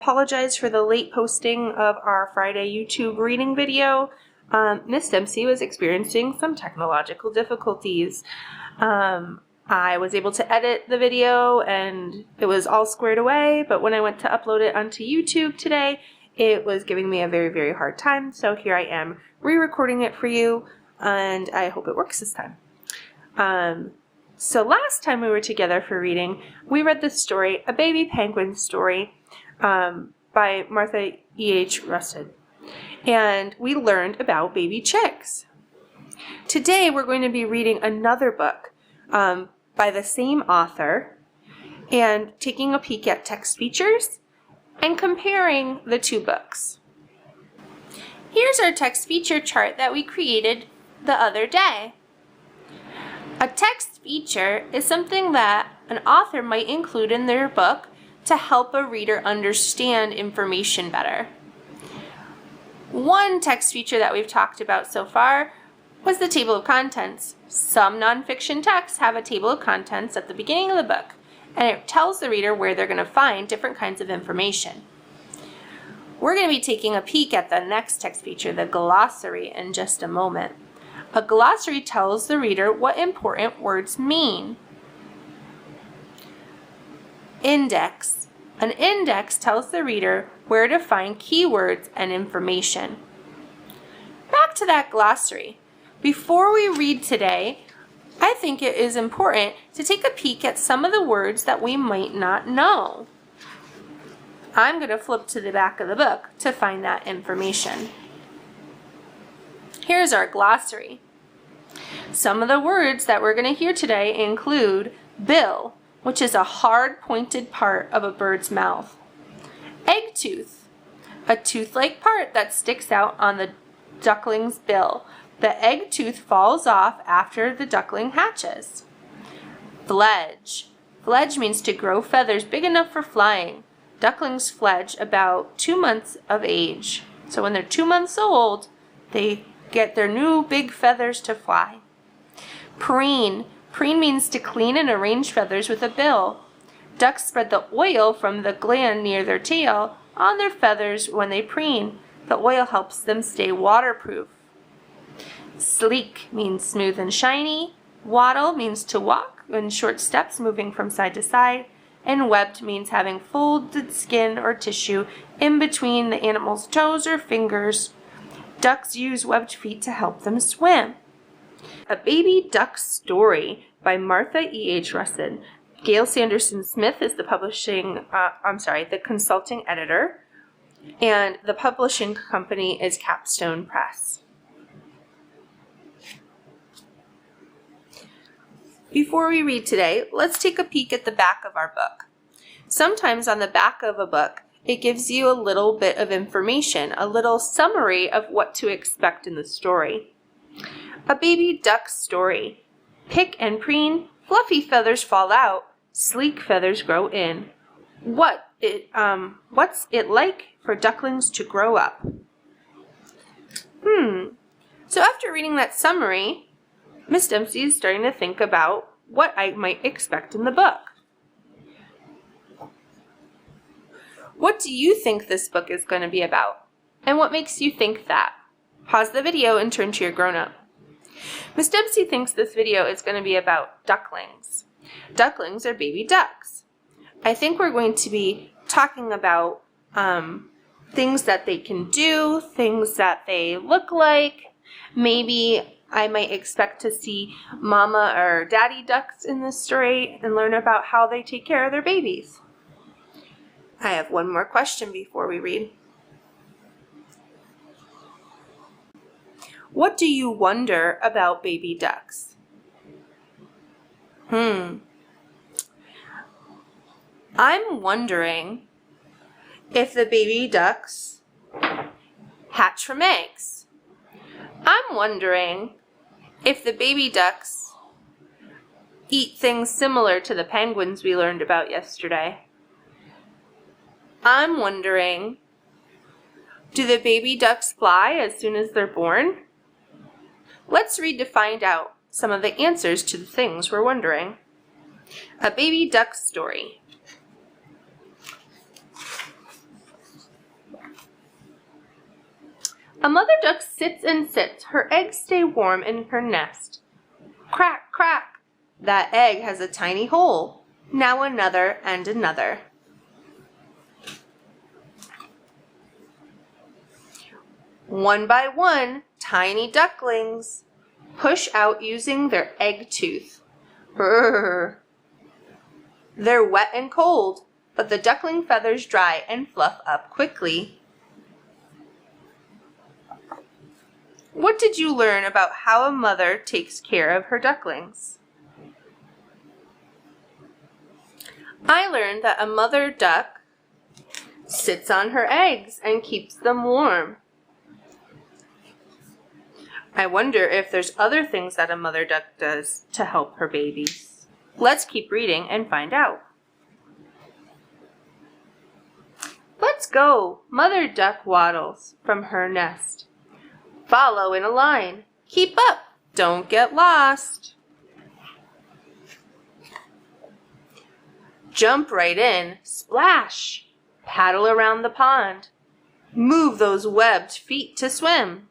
Apologize for the late posting of our Friday YouTube reading video. Miss Dempsey was experiencing some technological difficulties. I was able to edit the video and it was all squared away, but when I went to upload it onto YouTube today, it was giving me a very, very hard time. So here I am re-recording it for you, and I hope it works this time. So last time we were together for reading, we read the story, A Baby Penguin Story, by Martha E.H. Rusted. And we learned about baby chicks. Today we're going to be reading another book by the same author and taking a peek at text features and comparing the two books. Here's our text feature chart that we created the other day. A text feature is something that an author might include in their book to help a reader understand information better. One text feature that we've talked about so far was the table of contents. Some nonfiction texts have a table of contents at the beginning of the book, and it tells the reader where they're going to find different kinds of information. We're going to be taking a peek at the next text feature, the glossary, in just a moment. A glossary tells the reader what important words mean. Index. An index tells the reader where to find keywords and information. Back to that glossary. Before we read today, I think it is important to take a peek at some of the words that we might not know. I'm going to flip to the back of the book to find that information. Here's our glossary. Some of the words that we're going to hear today include bill, which is a hard pointed part of a bird's mouth. Egg tooth, a tooth-like part that sticks out on the duckling's bill. The egg tooth falls off after the duckling hatches. Fledge. Fledge means to grow feathers big enough for flying. Ducklings fledge about 2 months of age. So when they're 2 months old, they get their new big feathers to fly. Preen. Preen means to clean and arrange feathers with a bill. Ducks spread the oil from the gland near their tail on their feathers when they preen. The oil helps them stay waterproof. Sleek means smooth and shiny. Waddle means to walk in short steps moving from side to side. And webbed means having folded skin or tissue in between the animal's toes or fingers. Ducks use webbed feet to help them swim. A Baby Duck Story by Martha E.H. Rusted. Gail Sanderson Smith is the consulting editor, and the publishing company is Capstone Press. Before we read today, let's take a peek at the back of our book. Sometimes on the back of a book, it gives you a little bit of information, a little summary of what to expect in the story. A Baby Duck Story. Pick and preen, fluffy feathers fall out, sleek feathers grow in. What's it like for ducklings to grow up? So after reading that summary, Miss Dempsey is starting to think about what I might expect in the book. What do you think this book is going to be about? And what makes you think that? Pause the video and turn to your grown-up. Miss Dempsey thinks this video is going to be about ducklings. Ducklings are baby ducks. I think we're going to be talking about things that they can do, things that they look like. Maybe I might expect to see mama or daddy ducks in this story and learn about how they take care of their babies. I have one more question before we read. What do you wonder about baby ducks? I'm wondering if the baby ducks hatch from eggs. I'm wondering if the baby ducks eat things similar to the penguins we learned about yesterday. I'm wondering, do the baby ducks fly as soon as they're born? Let's read to find out some of the answers to the things we're wondering. A Baby Duck Story. A mother duck sits and sits. Her eggs stay warm in her nest. Crack, crack. That egg has a tiny hole. Now another and another. One by one, tiny ducklings push out using their egg tooth. Brrr. They're wet and cold, but the duckling feathers dry and fluff up quickly. What did you learn about how a mother takes care of her ducklings? I learned that a mother duck sits on her eggs and keeps them warm. I wonder if there's other things that a mother duck does to help her babies. Let's keep reading and find out. Let's go. Mother duck waddles from her nest. Follow in a line. Keep up. Don't get lost. Jump right in. Splash. Paddle around the pond. Move those webbed feet to swim.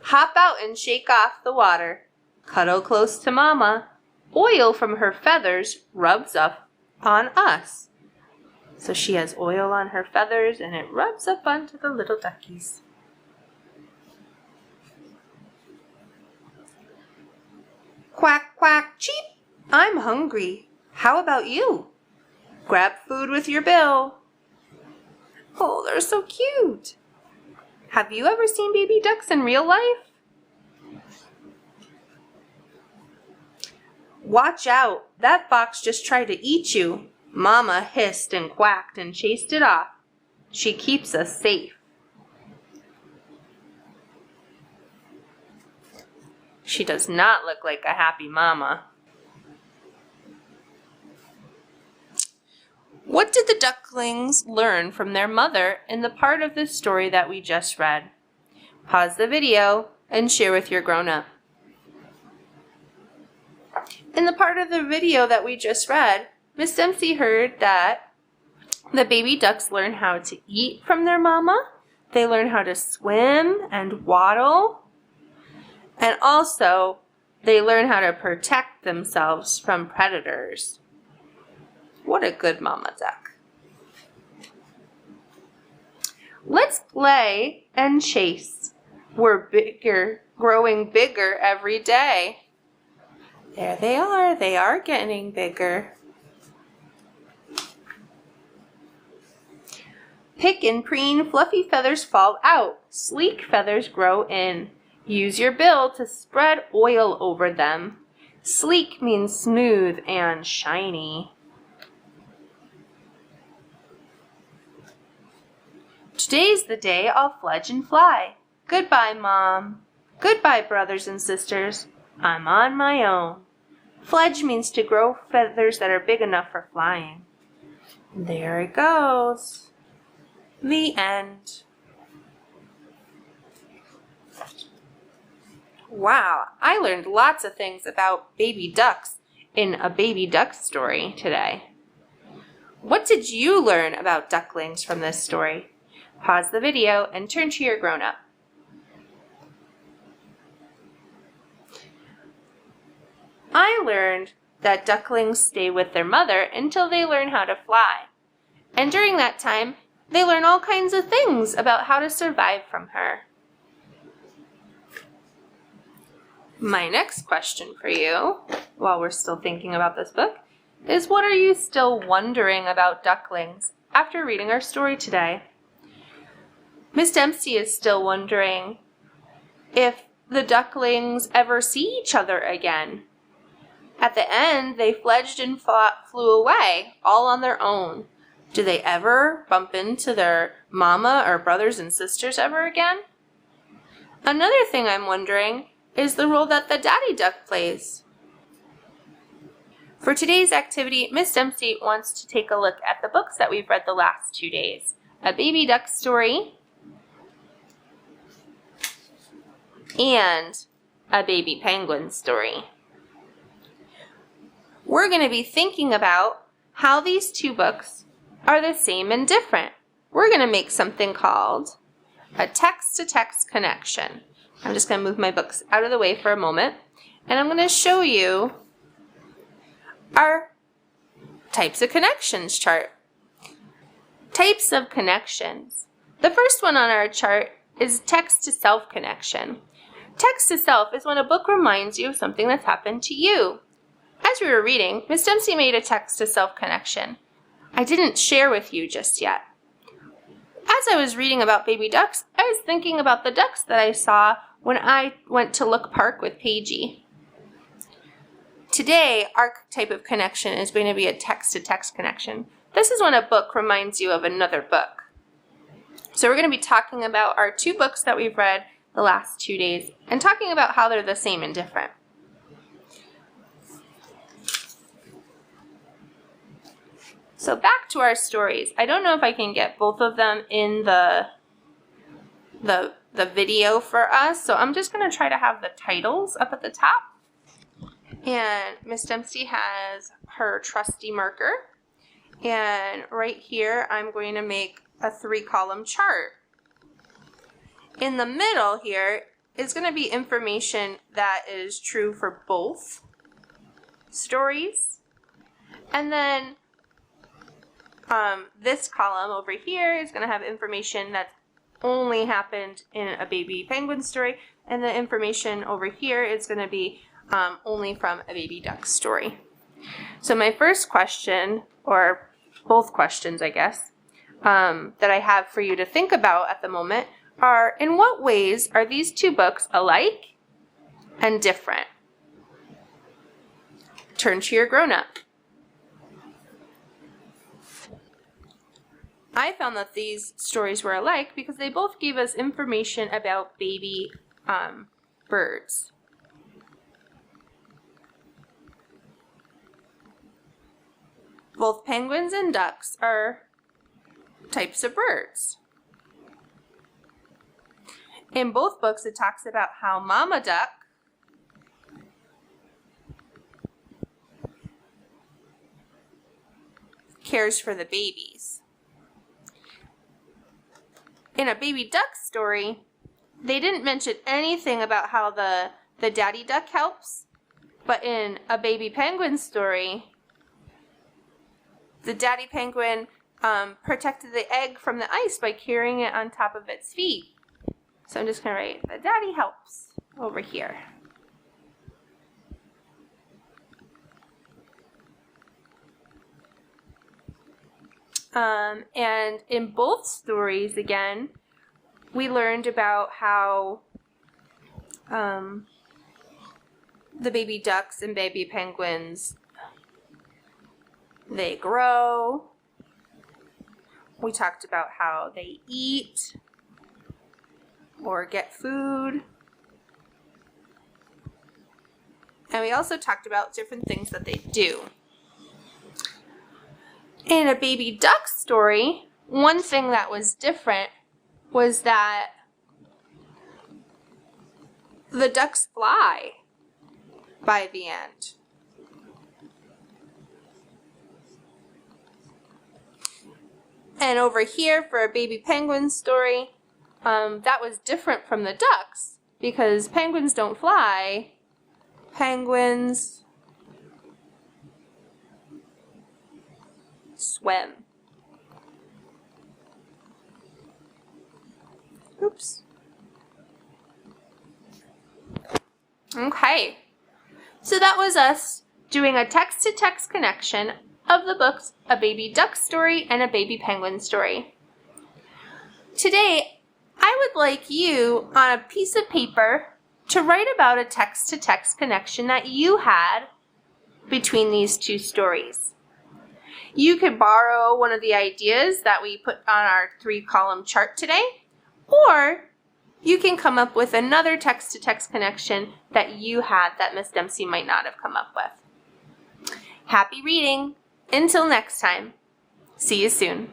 Hop out and shake off the water. Cuddle close to Mama. Oil from her feathers rubs up on us. So she has oil on her feathers and it rubs up onto the little duckies. Quack, quack, cheep. I'm hungry. How about you? Grab food with your bill. Oh, they're so cute. Have you ever seen baby ducks in real life? Watch out, that fox just tried to eat you. Mama hissed and quacked and chased it off. She keeps us safe. She does not look like a happy mama. What did the ducklings learn from their mother in the part of this story that we just read? Pause the video and share with your grown-up. In the part of the video that we just read, Miss Dempsey heard that the baby ducks learn how to eat from their mama. They learn how to swim and waddle. And also, they learn how to protect themselves from predators. What a good mama duck. Let's play and chase. We're bigger, growing bigger every day. There they are. They are getting bigger. Pick and preen, fluffy feathers fall out. Sleek feathers grow in. Use your bill to spread oil over them. Sleek means smooth and shiny. Today's the day I'll fledge and fly. Goodbye, Mom. Goodbye, brothers and sisters. I'm on my own. Fledge means to grow feathers that are big enough for flying. There it goes. The end. Wow, I learned lots of things about baby ducks in a baby duck story today. What did you learn about ducklings from this story? Pause the video and turn to your grown-up. I learned that ducklings stay with their mother until they learn how to fly. And during that time, they learn all kinds of things about how to survive from her. My next question for you, while we're still thinking about this book, is what are you still wondering about ducklings after reading our story today? Miss Dempsey is still wondering if the ducklings ever see each other again. At the end, they fledged and flew away, all on their own. Do they ever bump into their mama or brothers and sisters ever again? Another thing I'm wondering is the role that the daddy duck plays. For today's activity, Miss Dempsey wants to take a look at the books that we've read the last 2 days. A baby duck story and a baby penguin story. We're going to be thinking about how these 2 books are the same and different. we're going to make something called a text-to-text connection. I'm just going to move my books out of the way for a moment, and I'm going to show you our types of connections chart. Types of connections. The first one on our chart is text-to-self connection. Text-to-self is when a book reminds you of something that's happened to you. As we were reading, Miss Dempsey made a text-to-self connection. I didn't share with you just yet. As I was reading about baby ducks, I was thinking about the ducks that I saw when I went to Look Park with Paigey. Today, our type of connection is going to be a text-to-text connection. This is when a book reminds you of another book. So we're going to be talking about our 2 books that we've read the last 2 days and talking about how they're the same and different. So back to our stories. I don't know if I can get both of them in the video for us, so I'm just going to try to have the titles up at the top. And Miss Dempsey has her trusty marker. And right here, I'm going to make a 3-column chart. In the middle here is going to be information that is true for both stories. And then this column over here is going to have information that only happened in a baby penguin story. And the information over here is going to be only from a baby duck story. So my first question, or both questions I guess, that I have for you to think about at the moment are, in what ways are these 2 books alike and different? Turn to your grown-up. I found that these stories were alike because they both gave us information about baby birds. Both penguins and ducks are types of birds. In both books, it talks about how Mama Duck cares for the babies. In a baby duck story, they didn't mention anything about how the daddy duck helps, but in a baby penguin story, the daddy penguin protected the egg from the ice by carrying it on top of its feet. So I'm just going to write, the daddy helps over here. And in both stories, again, we learned about how the baby ducks and baby penguins, they grow. We talked about how they eat or get food. And we also talked about different things that they do. In a baby duck story, one thing that was different was that the ducks fly by the end. And over here for a baby penguin story, that was different from the ducks because penguins don't fly. Penguins swim. Oops. Okay. So that was us doing a text-to-text connection of the books A Baby Duck Story and A Baby Penguin Story. Today, I would like you on a piece of paper to write about a text-to-text connection that you had between these 2 stories. You could borrow one of the ideas that we put on our 3-column chart today, or you can come up with another text-to-text connection that you had that Miss Dempsey might not have come up with. Happy reading! Until next time, see you soon.